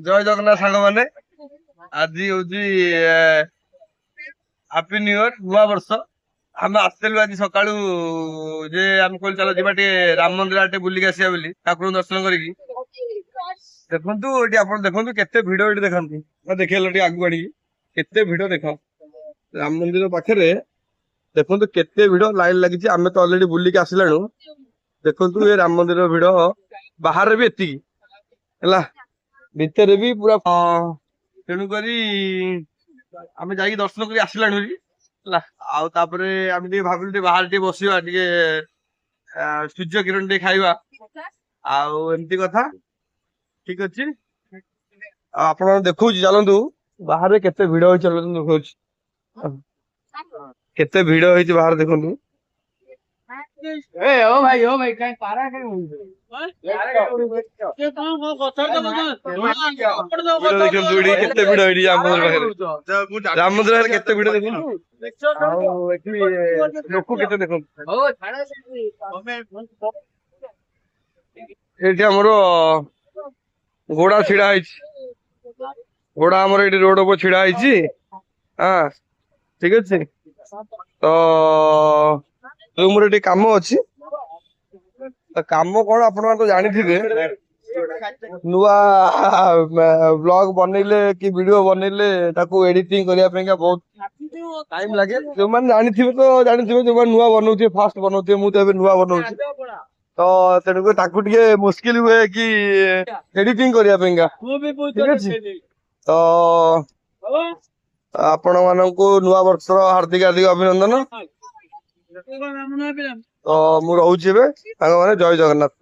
ଜୟ ଜଗନ୍ନାଥ ସାଙ୍ଗମାନେ। ଆଜି ହଉଛି ହାପି ନ୍ୟୁ ଇୟର, ନୂଆ ବର୍ଷ। ଆମେ ଆସିଥିଲୁ ଆଜି ସକାଳୁ ଯେ ଆମେ କହିଲୁ ଚାଲ ଯିବା ଟିକେ ରାମ ମନ୍ଦିର ଆଡେ ଟିକେ ବୁଲିକି ଆସିବା ବୋଲି, ଠାକୁରଙ୍କୁ ଦର୍ଶନ କରିକି। ଦେଖନ୍ତୁ ଏଠି ଆପଣ ଦେଖନ୍ତୁ କେତେ ଭିଡ ଏଠି ଦେଖନ୍ତୁ। ଦେଖେଇଲ ଟିକେ ଆଗକୁ ଆଣିକି କେତେ ଭିଡ ଦେଖ। ରାମ ମନ୍ଦିର ପାଖରେ ଦେଖନ୍ତୁ କେତେ ଭିଡ ଲାଇନ ଲାଗିଛି। ଆମେ ତ ଅଲରେଡି ବୁଲିକି ଆସିଲାଣୁ। ଦେଖନ୍ତୁ ଏ ରାମ ମନ୍ଦିର ଭିଡ, ବାହାରେ ବି ଏତିକି ହେଲା, ଭିତରେ ବି ପୁରା। ତେଣୁକରି ଆମେ ଯାଇକି ଦର୍ଶନ କରି ଆସିଲାଣୁ ହେଲା। ଆଉ ତାପରେ ଆମେ ଟିକେ ଭାବିଲୁ ଟିକେ ବାହାରେ ଟିକେ ବସିବା, ଟିକେ ସୂର୍ଯ୍ୟ କିରଣ ଟିକେ ଖାଇବା, ଆଉ ଏମିତି କଥା। ଠିକ ଅଛି, ଆଉ ଆପଣ ଦେଖଉଛି ଚାଲନ୍ତୁ ବାହାରେ କେତେ ଭିଡ ହେଇଛି, ଚାଲନ୍ତୁ ଦେଖଉଛି କେତେ ଭିଡ ହେଇଛି ବାହାରେ ଦେଖନ୍ତୁ। ଦେଖନ୍ତୁ ଏଠି କେତେ ଭିଡ ଏଇଠି ରାମ ମନ୍ଦିର ପାଖରେ। ରାମ ମନ୍ଦିର ପାଖରେ କେତେ ଭିଡ ଦେଖନ୍ତୁ। ଆଉ ଏଠି ଲୋକ କେତେ ଦେଖନ୍ତୁ। ଏଠି ଆମର ଘୋଡା ଛିଡା ହେଇଛି। ଘୋଡା ଆମର ଏଇଠି ରୋଡ ଉପରେ ଛିଡା ହେଇଛି। ହଁ ଠିକ ଅଛି। ତ ମୋର ଟିକେ କାମ ଅଛି। କାମ କଣ ଆପଣ ତ ଜାଣିଥିବେ, ନୂଆ ବ୍ଲଗ ବନେଇଲେ କି ଭିଡିଓ ବନେଇଲେ ତାକୁ ଏଡିଟିଂ କରିବା ପାଇଁକା ବହୁତ ଟାଇମ ଲାଗେ। ଯୋଉମାନେ ଜାଣିଥିବେ ତ ଜାଣିଥିବେ, ଯୋଉମାନେ ନୂଆ ବନଉଥିବେ, ଫାଷ୍ଟ ବନଉଥିବେ, ମୁଁ ତ ଏବେ ନୂଆ ବନଉଛି, ତ ତେଣୁକରି ତାକୁ ଟିକେ ମୁସ୍କିଲ ହୁଏ କି ଏଡିଟିଂ କରିବା ପାଇଁକା। ଠିକ ଅଛି, ତ ଆପଣ ମାନଙ୍କୁ ନୂଆ ବର୍ଷର ହାର୍ଦ୍ଦିକ ହାର୍ଦ୍ଦିକ ଅଭିନନ୍ଦନ। ତ ମୁଁ ରହୁଛି ଏବେ ସାଙ୍ଗମାନେ, ଜୟ ଜଗନ୍ନାଥ।